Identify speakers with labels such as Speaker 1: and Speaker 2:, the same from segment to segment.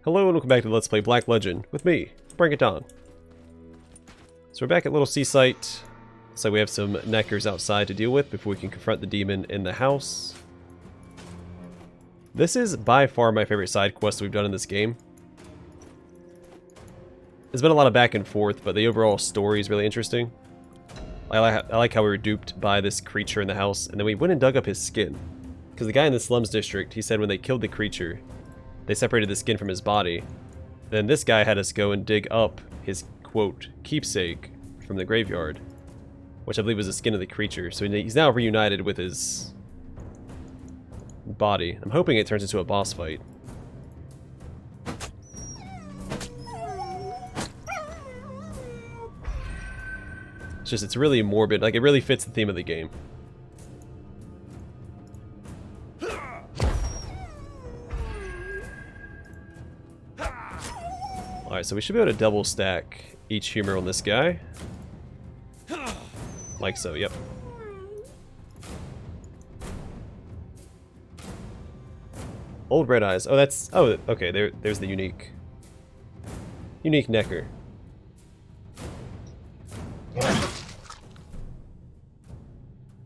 Speaker 1: Hello and welcome back to Let's Play Black Legend with me, Bring It On. So we're back at Little Seasight. So we have some neckers outside to deal with before we can confront the demon in the house. This is by far my favorite side quest we've done in this game. There's been a lot of back and forth, but the overall story is really interesting. I like how we were duped by this creature in the house, and then we went and dug up his skin. Because the guy in the slums district, he said when they killed the creature, they separated the skin from his body. Then this guy had us go and dig up his, quote, keepsake from the graveyard, which I believe was the skin of the creature. So he's now reunited with his body. I'm hoping it turns into a boss fight. It's just, it's really morbid. Like, it really fits the theme of the game. Alright, so we should be able to double stack each humor on this guy. Like so, yep. Old red eyes. Oh, that's... Oh, okay, there's the unique necker.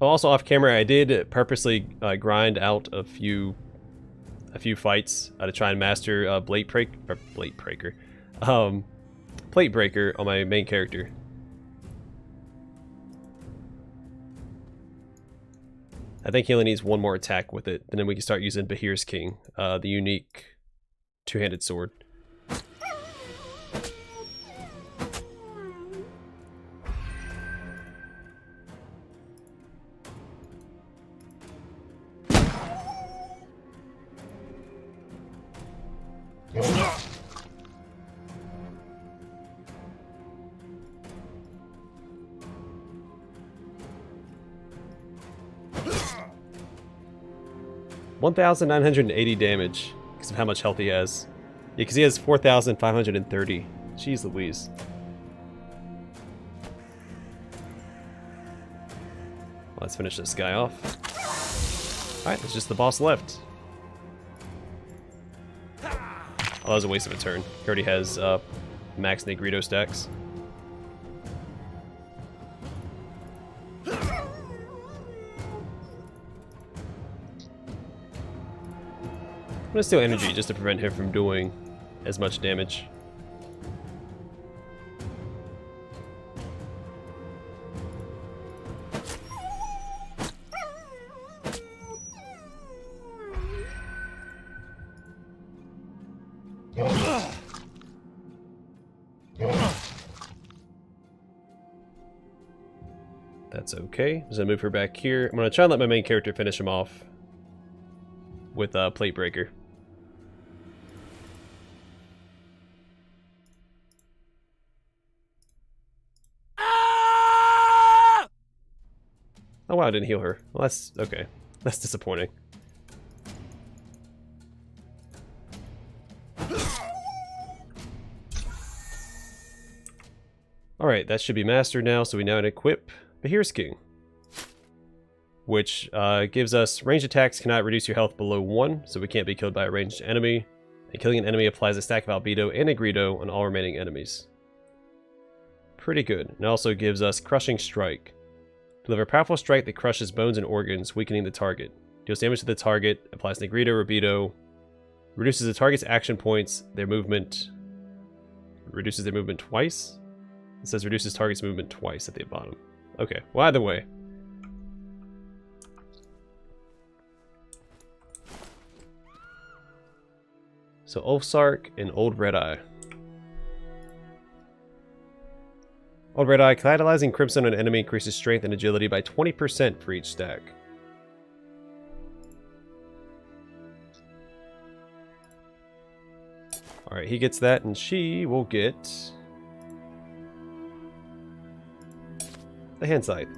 Speaker 1: Oh, also off camera, I did purposely grind out a few fights to try and master Plate Breaker on my main character. I think he only needs one more attack with it, and then we can start using Bahir's King, the unique two-handed sword. $1,980 damage because of how much health he has. Yeah, because he has 4,530. Jeez Louise. Well, let's finish this guy off. Alright, it's just the boss left. Oh, that was a waste of a turn. He already has max Negrito stacks. I'm gonna steal energy just to prevent him from doing as much damage. That's okay. I'm just gonna move her back here. I'm gonna try and let my main character finish him off with Plate Breaker. Oh wow, I didn't heal her. Well, that's okay. That's disappointing. Alright, that should be mastered now, so we now equip Bahir's King, which gives us ranged attacks cannot reduce your health below 1, so we can't be killed by a ranged enemy. And killing an enemy applies a stack of albedo and Negrito on all remaining enemies. Pretty good. And also gives us Crushing Strike. Deliver a powerful strike that crushes bones and organs, weakening the target. Deals damage to the target, applies Negrito, Rubido, reduces the target's action points, their movement... Reduces their movement twice? It says reduces target's movement twice at the bottom. Okay, well either way. So Ulfsark and Old Red Eye. Old Red Eye, catalyzing Crimson on an enemy increases strength and agility by 20% for each stack. Alright, he gets that, and she will get the hand scythe.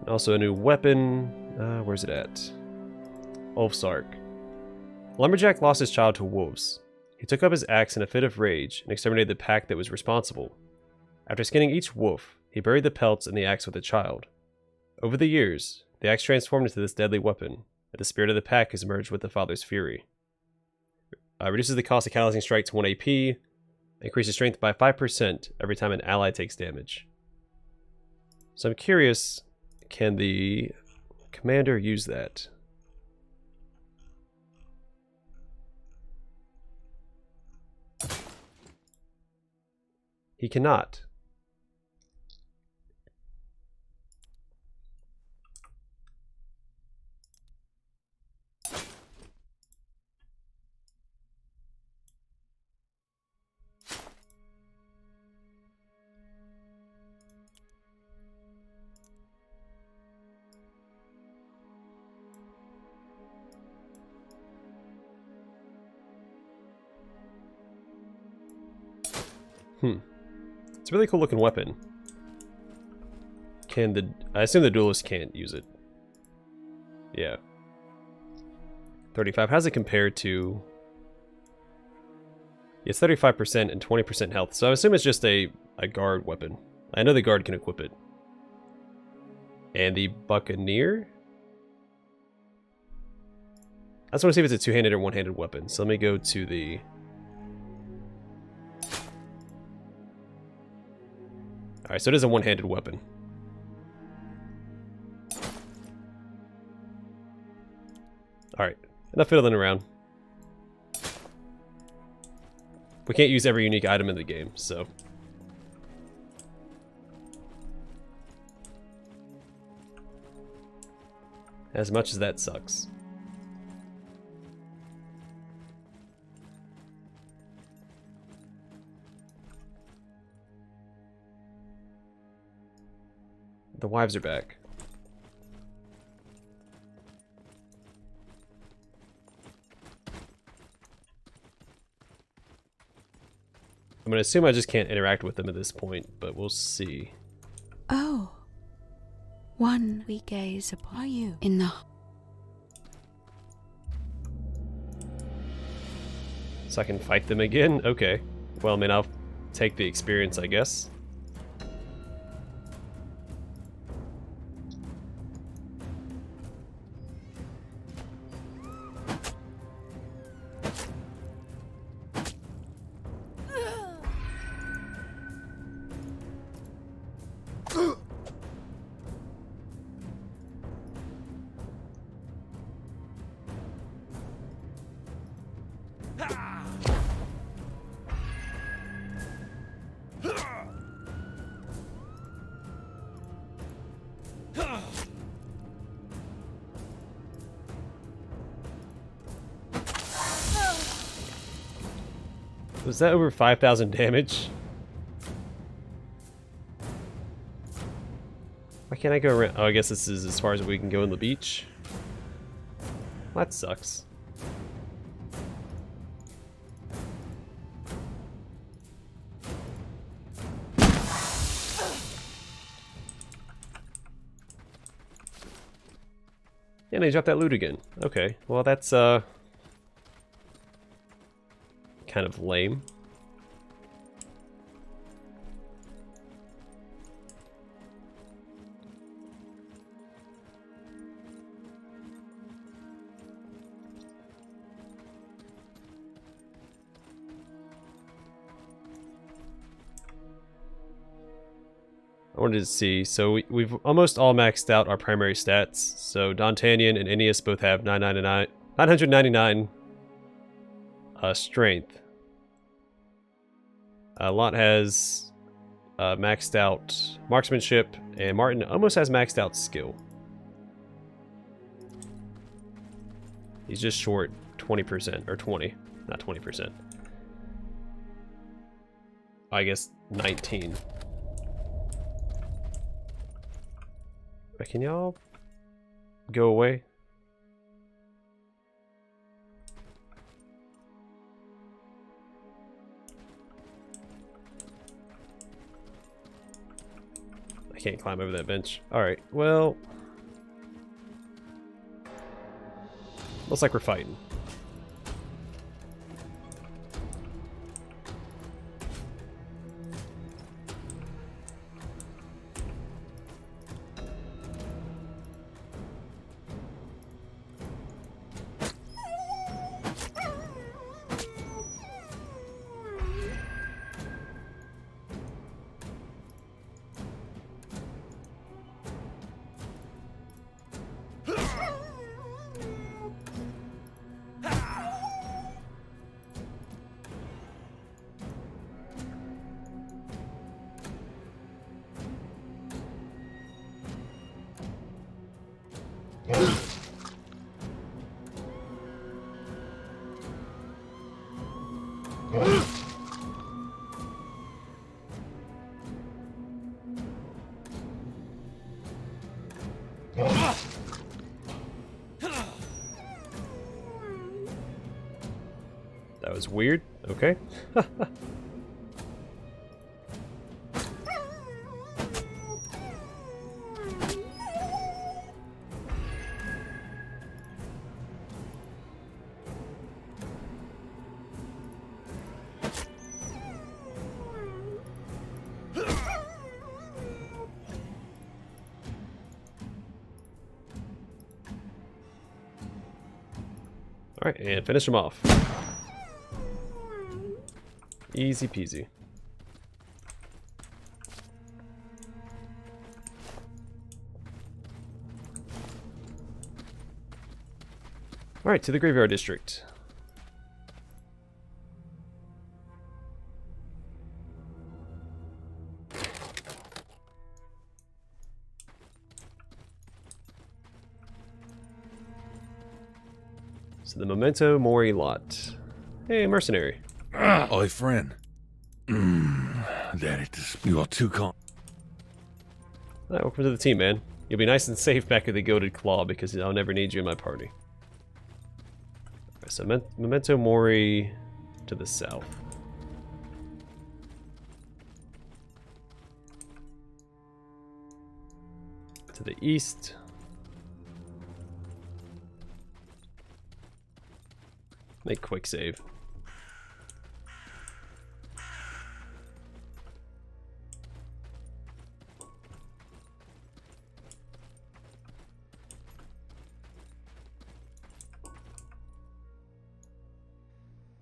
Speaker 1: Also a new weapon. Where's it at? Ulfsark. Lumberjack lost his child to wolves. He took up his axe in a fit of rage and exterminated the pack that was responsible. After skinning each wolf, he He buried the pelts and the axe with a child. Over the years, the axe transformed into this deadly weapon, and the spirit of the pack has merged with the father's fury. Reduces the cost of catalyzing strike to 1 AP, increases strength by 5% every time an ally takes damage. So I'm curious, can the commander use that? He cannot. It's a really cool looking weapon. I assume the duelist can't use it. Yeah. 35. How does it compare to... It's 35% and 20% health, so I assume it's just a guard weapon. I know the guard can equip it. And the buccaneer? I just want to see if it's a two-handed or one-handed weapon. So let me go to the... Alright, so it is a one-handed weapon. Alright, enough fiddling around. We can't use every unique item in the game, so... As much as that sucks. The wives are back. I'm gonna assume I just can't interact with them at this point, but we'll see.
Speaker 2: Oh. One we gaze upon you in the...
Speaker 1: So I can fight them again? Okay. Well, I mean, I'll take the experience, I guess. Was that over 5,000 damage? Why can't I go around? Oh, I guess this is as far as we can go in the beach. Well, that sucks. Yeah, and they dropped that loot again. Okay, well that's kind of lame. I wanted to see, so we've almost all maxed out our primary stats. So D'Artagnan and Ennius both have 999 strength. Lot has maxed out marksmanship, and Martin almost has maxed out skill. He's just short 20%, or 20, not 20%. I guess 19. But can y'all go away? I can't climb over that bench. Alright, well... looks like we're fighting. That was weird. Okay. Alright, and finish him off. Easy peasy. Alright, to the graveyard district. So the Memento Mori lot. Hey, mercenary.
Speaker 3: Oi, friend. That it. You are too calm.
Speaker 1: Alright, welcome to the team, man. You'll be nice and safe back at the Gilded Claw because I'll never need you in my party. Alright, so Memento Mori to the south. To the east. Make quick save.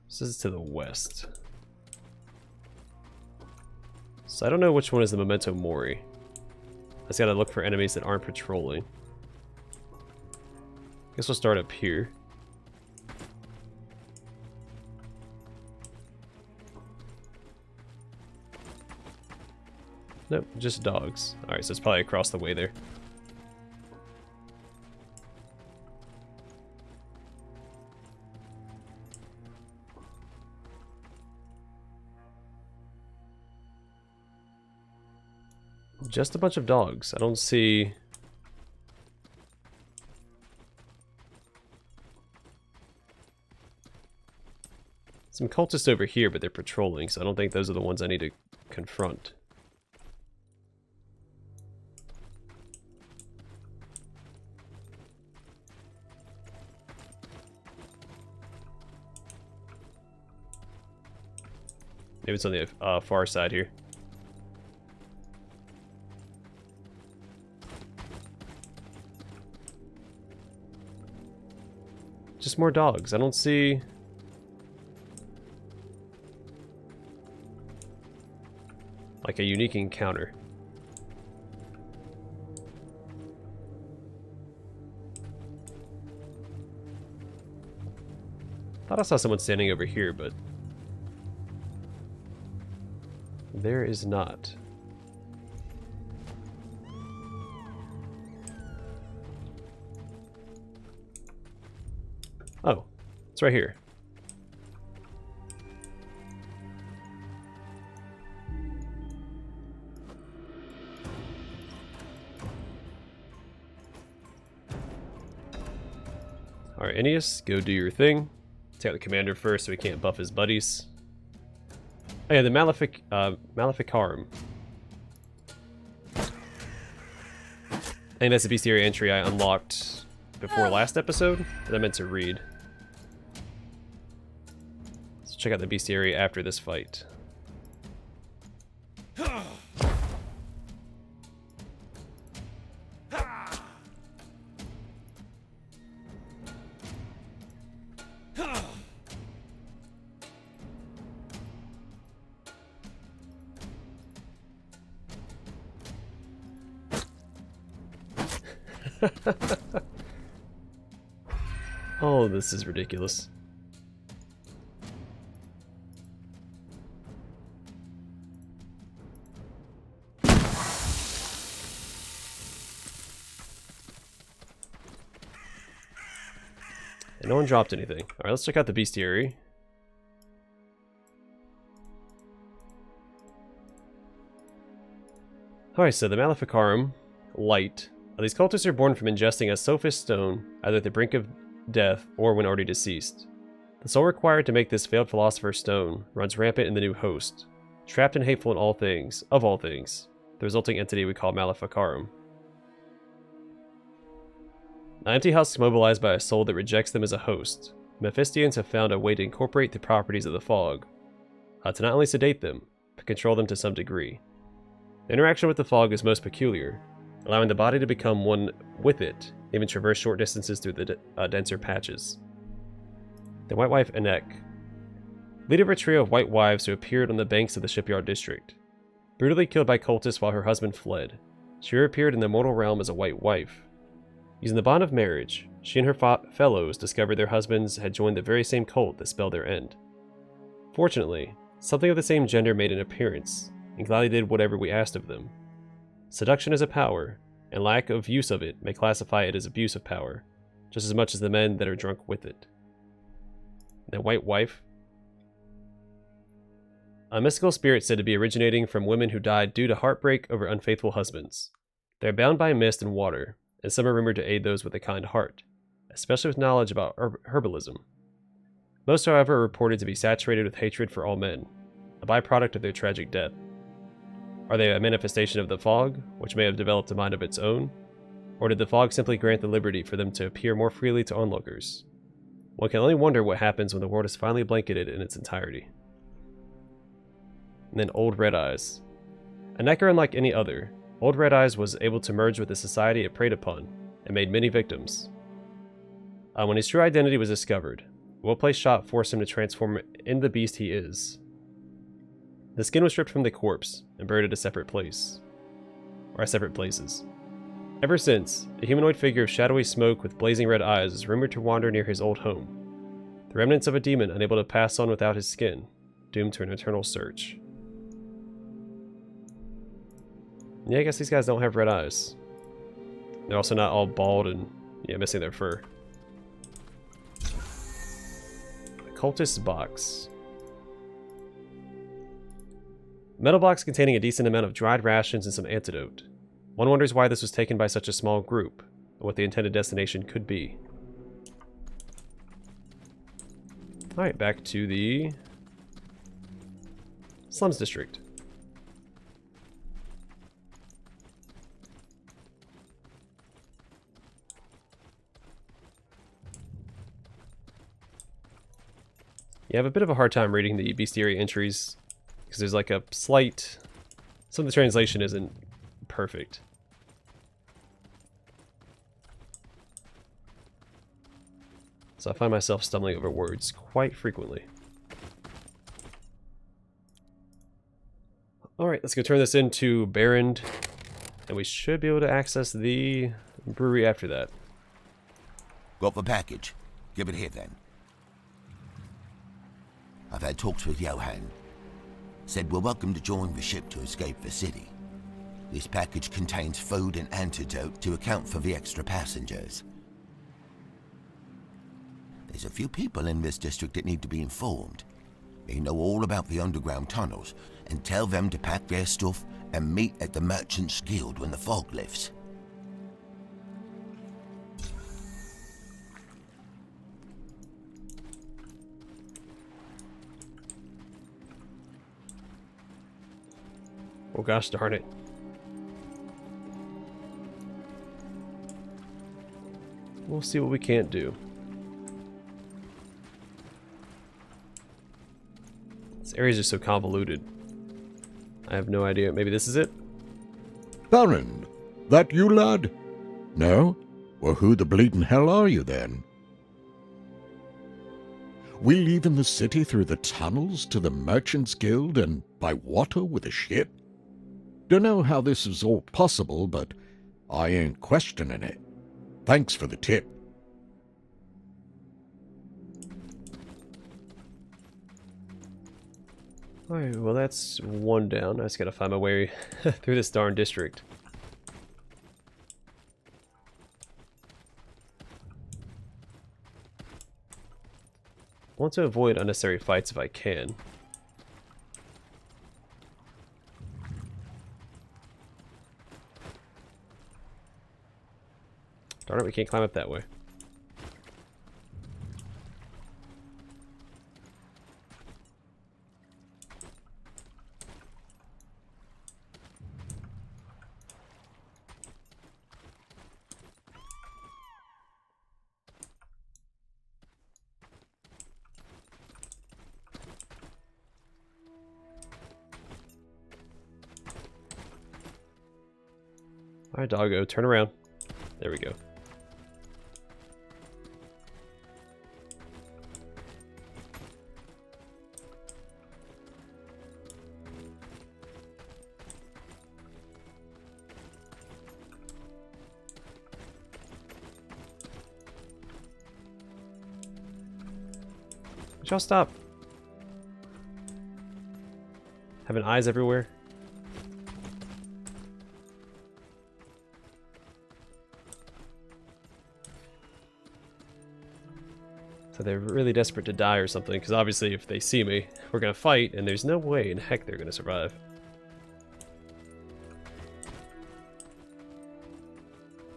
Speaker 1: This is to the west. So I don't know which one is the Memento Mori. I just gotta look for enemies that aren't patrolling. Guess we'll start up here. Nope, just dogs. Alright, so it's probably across the way there. Just a bunch of dogs. I don't see... some cultists over here, but they're patrolling, so I don't think those are the ones I need to confront. Maybe it's on the far side here. Just more dogs. I don't see... like a unique encounter. Thought I saw someone standing over here, but... there is not. Oh, it's right here. Alright, Ennius, go do your thing. Take out the commander first so he can't buff his buddies. Oh yeah, the Maleficarum. I think that's the bestiary entry I unlocked before last episode that I meant to read. So check out the bestiary after this fight. Oh, this is ridiculous. And no one dropped anything. Alright, let's check out the bestiary. Alright, so the Maleficarum, light. These cultists are born from ingesting a sophist stone, either at the brink of death or when already deceased. The soul required to make this failed philosopher's stone runs rampant in the new host, trapped and hateful in all things, of all things, the resulting entity we call Maleficarum. An empty husk mobilized by a soul that rejects them as a host. Mephistians have found a way to incorporate the properties of the fog, to not only sedate them, but control them to some degree. The interaction with the fog is most peculiar, allowing the body to become one with it, even traverse short distances through the denser patches. The White Wife Anek, leader of a trio of white wives who appeared on the banks of the shipyard district. Brutally killed by cultists while her husband fled, she reappeared in the mortal realm as a white wife. Using the bond of marriage, she and her fellows discovered their husbands had joined the very same cult that spelled their end. Fortunately, something of the same gender made an appearance, and gladly did whatever we asked of them. Seduction is a power, and lack of use of it may classify it as abuse of power, just as much as the men that are drunk with it. The White Wife. A mystical spirit said to be originating from women who died due to heartbreak over unfaithful husbands. They are bound by mist and water, and some are rumored to aid those with a kind heart, especially with knowledge about herbalism. Most, however, are reported to be saturated with hatred for all men, a byproduct of their tragic death. Are they a manifestation of the fog, which may have developed a mind of its own? Or did the fog simply grant the liberty for them to appear more freely to onlookers? One can only wonder what happens when the world is finally blanketed in its entirety. And then Old Red Eyes. A necker unlike any other, Old Red Eyes was able to merge with the society it preyed upon, and made many victims. When his true identity was discovered, a well-placed shot forced him to transform into the beast he is. The skin was stripped from the corpse and buried at a separate place. Or at separate places. Ever since, a humanoid figure of shadowy smoke with blazing red eyes is rumored to wander near his old home. The remnants of a demon unable to pass on without his skin, doomed to an eternal search. Yeah, I guess these guys don't have red eyes. They're also not all bald and, missing their fur. Cultist box. Metal box containing a decent amount of dried rations and some antidote. One wonders why this was taken by such a small group, and what the intended destination could be. Alright, back to the Slums District. Yeah, I have a bit of a hard time reading the bestiary entries, because there's like a slight... some of the translation isn't perfect. So I find myself stumbling over words quite frequently. Alright, let's go turn this into Barrend, and we should be able to access the brewery after that.
Speaker 4: Got the package. Give it here then. I've had talks with Johan. Said we're welcome to join the ship to escape the city. This package contains food and antidote to account for the extra passengers. There's a few people in this district that need to be informed. They know all about the underground tunnels, and tell them to pack their stuff and meet at the Merchants Guild when the fog lifts.
Speaker 1: Oh gosh darn it. We'll see what we can't do. This area's just so convoluted. I have no idea. Maybe this is it?
Speaker 5: Barrend, that you, lad? No? Well, who the bleeding hell are you, then? We leaving the city through the tunnels to the Merchants Guild and by water with a ship? Dunno how this is all possible, but I ain't questioning it. Thanks for the tip.
Speaker 1: Alright, well that's one down. I just gotta find my way through this darn district. want to avoid unnecessary fights if I can. Darn it, we can't climb up that way. Alright, doggo, turn around. There we go. Would y'all stop having eyes everywhere? So they're really desperate to die or something, because obviously if they see me, we're gonna fight, and there's no way in heck they're gonna survive.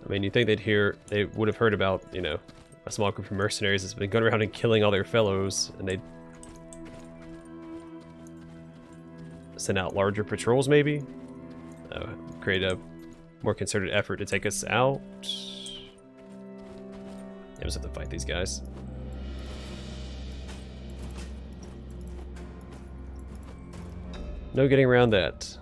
Speaker 1: I mean, you'd think they would have heard about, you know, a small group of mercenaries that's been going around and killing all their fellows, and they'd send out larger patrols, maybe? Create a more concerted effort to take us out. Yeah, we just have to fight these guys. No getting around that.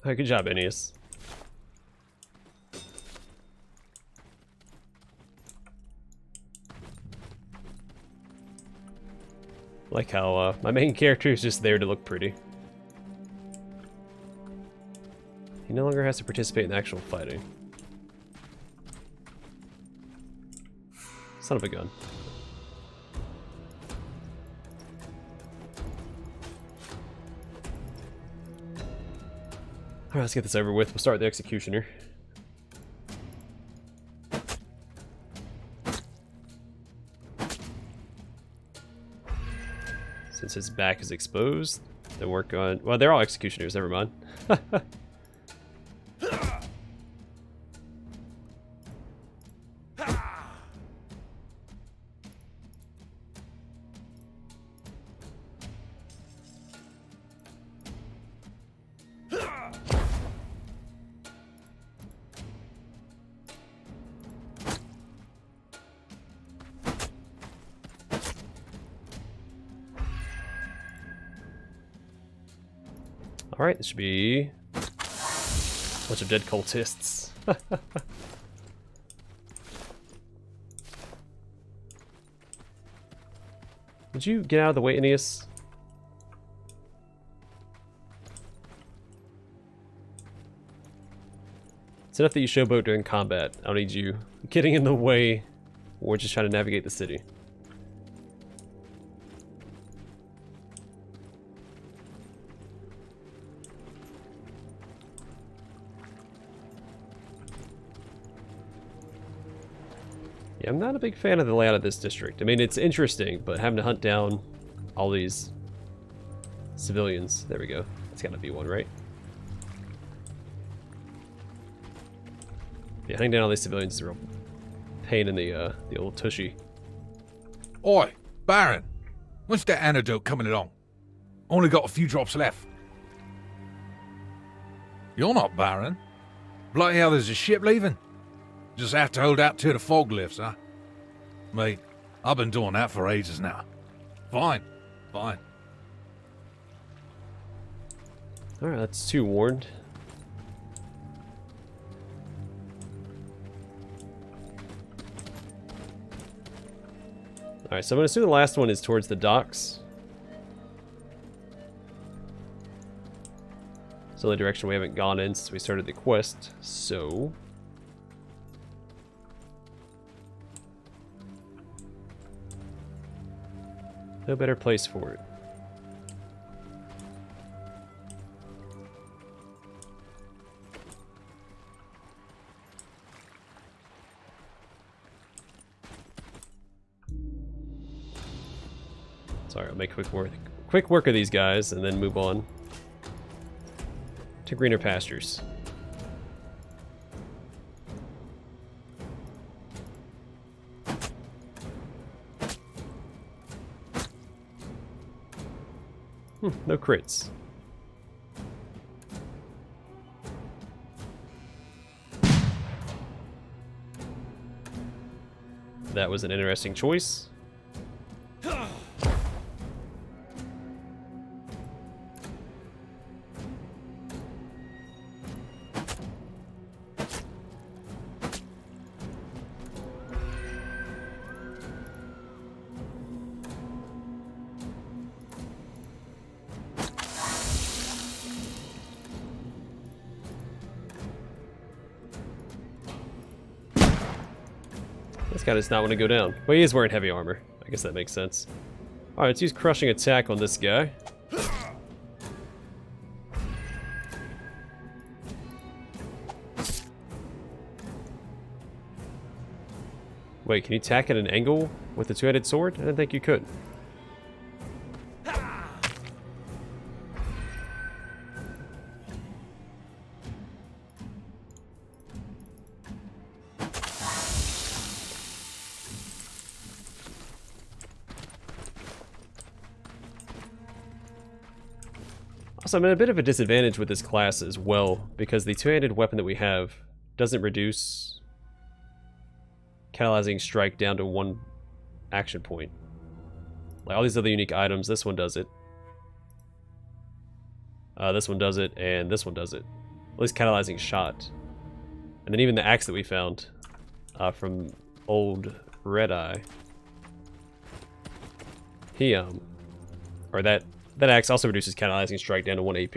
Speaker 1: Alright, good job, Aeneas. Like how my main character is just there to look pretty. He no longer has to participate in actual fighting. Son of a gun. Alright, let's get this over with. We'll start with the executioner. Since his back is exposed, they work on... Well, they're all executioners, never mind. Alright, this should be a bunch of dead cultists. Would you get out of the way, Aeneas? It's enough that you showboat during combat. I don't need you getting in the way or just trying to navigate the city. Yeah, I'm not a big fan of the layout of this district. I mean, it's interesting, but having to hunt down all these civilians. There we go. That's gotta be one, right? Yeah, hunting down all these civilians is a real pain in the old tushy.
Speaker 3: Oi, Baron. When's that antidote coming along? Only got a few drops left. You're not Baron. Bloody hell, there's a ship leaving. Just have to hold out till the fog lifts, huh? Mate, I've been doing that for ages now. Fine, fine.
Speaker 1: Alright, that's 2 warned. Alright, so I'm going to assume the last one is towards the docks. It's the only direction we haven't gone in since we started the quest, so... no better place for it. Sorry, I'll make quick work of these guys and then move on to greener pastures. No crits. That was an interesting choice. This guy does not want to go down. Well, he is wearing heavy armor. I guess that makes sense. Alright, let's use crushing attack on this guy. Wait, can you attack at an angle with the two-headed sword? I didn't think you could. Also, I'm at a bit of a disadvantage with this class as well, because the two-handed weapon that we have doesn't reduce catalyzing strike down to 1 action point. Like all these other unique items, this one does it. This one does it, and this one does it. At least catalyzing shot. And then even the axe that we found from old Red Eye. He, or that axe also reduces catalyzing strike down to 1 AP.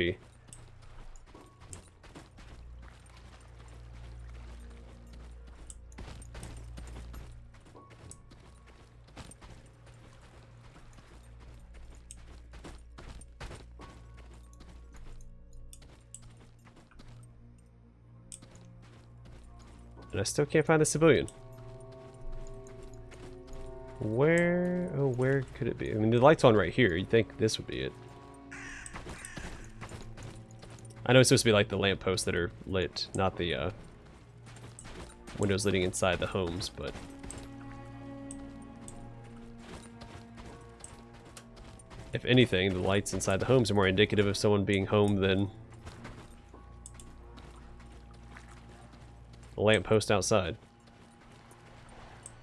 Speaker 1: And I still can't find the civilian. Where could it be? I mean, the light's on right here. You'd think this would be it. I know it's supposed to be like the lampposts that are lit, not the windows leading inside the homes, but... if anything, the lights inside the homes are more indicative of someone being home than a lamppost outside.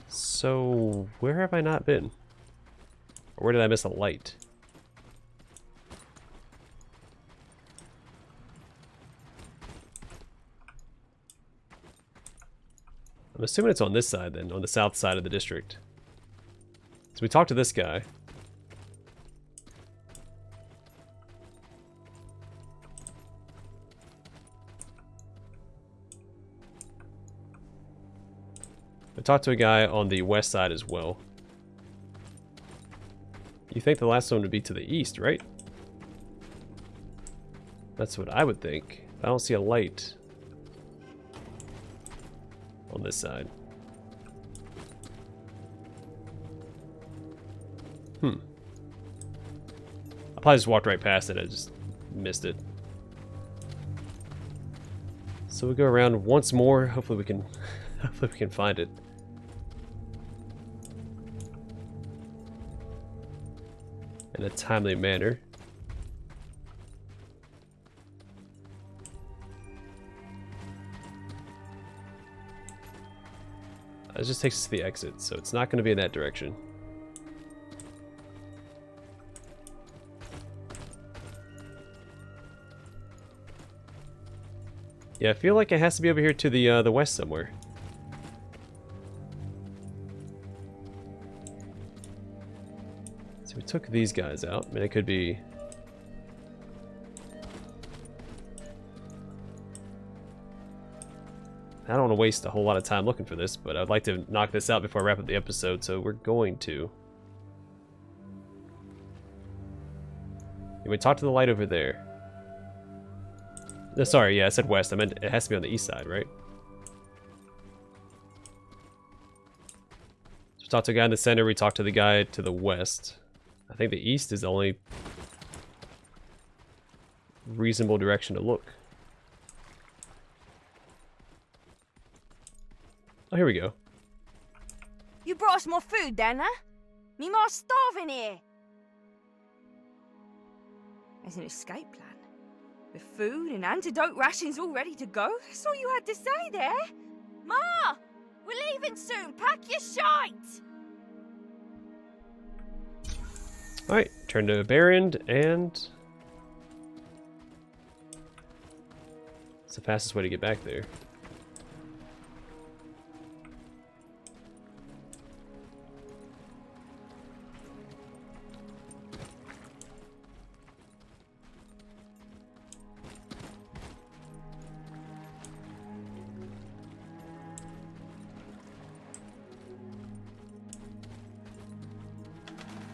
Speaker 1: So, where have I not been? Or where did I miss a light? I'm assuming it's on this side then, on the south side of the district. So we talked to this guy. I talked to a guy on the west side as well. You think the last one would be to the east, right? That's what I would think. I don't see a light on this side. I probably just walked right past it. I just missed it. So we go around once more. Hopefully we can hopefully we can find it. In a timely manner. That just takes us to the exit, so it's not going to be in that direction. Yeah, I feel like it has to be over here to the west somewhere. So we took these guys out. I mean, it could be... I don't want to waste a whole lot of time looking for this, but I'd like to knock this out before I wrap up the episode, so we're going to. We talk to the light over there. No, sorry, yeah, I said west. I meant it has to be on the east side, right? So we talk to the guy in the center, we talk to the guy to the west. I think the east is the only reasonable direction to look. Oh, here we go.
Speaker 6: You brought us more food then, huh? Me ma's starving here. There's an escape plan. With food and antidote rations all ready to go. That's all you had to say there. Ma! We're leaving soon. Pack your shite!
Speaker 1: Alright, turn to Barrend, and... it's the fastest way to get back there.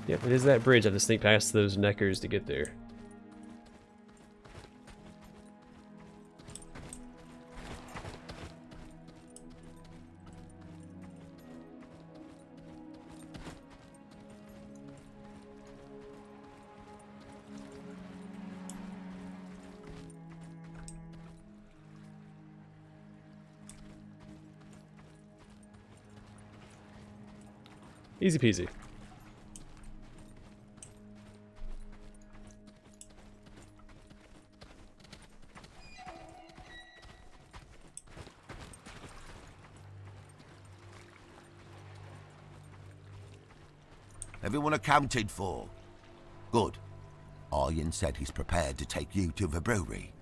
Speaker 1: Yep, it is that bridge. I have to sneak past those neckers to get there. Easy peasy.
Speaker 4: Everyone accounted for. Good. Aryan said he's prepared to take you to the brewery.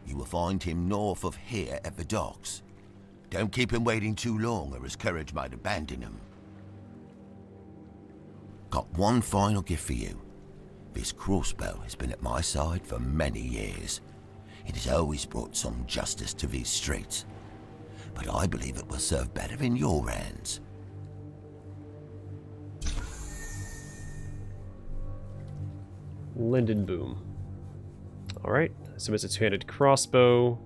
Speaker 4: You will find him north of here at the docks. Don't keep him waiting too long or his courage might abandon him. Got one final gift for you. This crossbow has been at my side for many years. It has always brought some justice to these streets. But I believe it will serve better in your hands.
Speaker 1: Linden Boom. Alright, so it's a two-handed crossbow.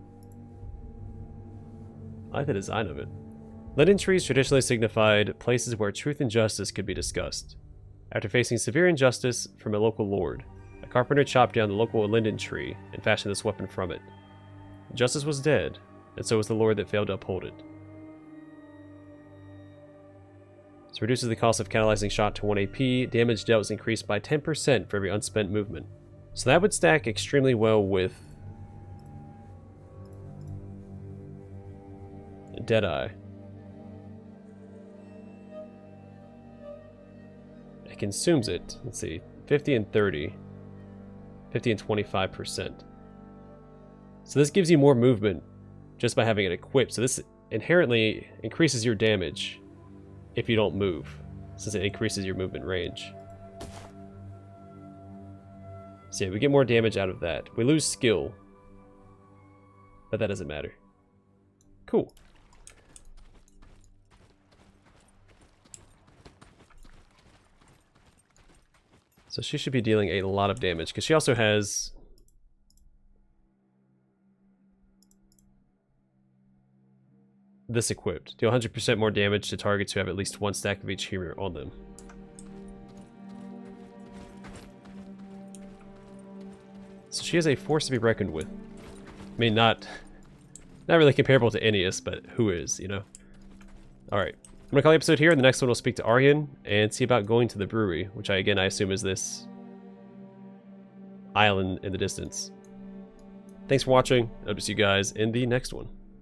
Speaker 1: I like the design of it. Linden trees traditionally signified places where truth and justice could be discussed. After facing severe injustice from a local lord, a carpenter chopped down the local linden tree and fashioned this weapon from it. Justice was dead, and so was the lord that failed to uphold it. This reduces the cost of catalyzing shot to 1 AP. Damage dealt is increased by 10% for every unspent movement. So that would stack extremely well with Deadeye. It consumes it. Let's see. 50 and 30. 50 and 25%. So this gives you more movement just by having it equipped. So this inherently increases your damage if you don't move, since it increases your movement range. So yeah, we get more damage out of that. We lose skill, but that doesn't matter. Cool. So she should be dealing a lot of damage, because she also has... this equipped. Deal 100% more damage to targets who have at least one stack of each humor on them. So she has a force to be reckoned with. I mean, not really comparable to Ennius, but who is, you know? Alright. I'm going to call the episode here, and the next one we'll speak to Aryan and see about going to the brewery, which I assume is this island in the distance. Thanks for watching. I'll see you guys in the next one.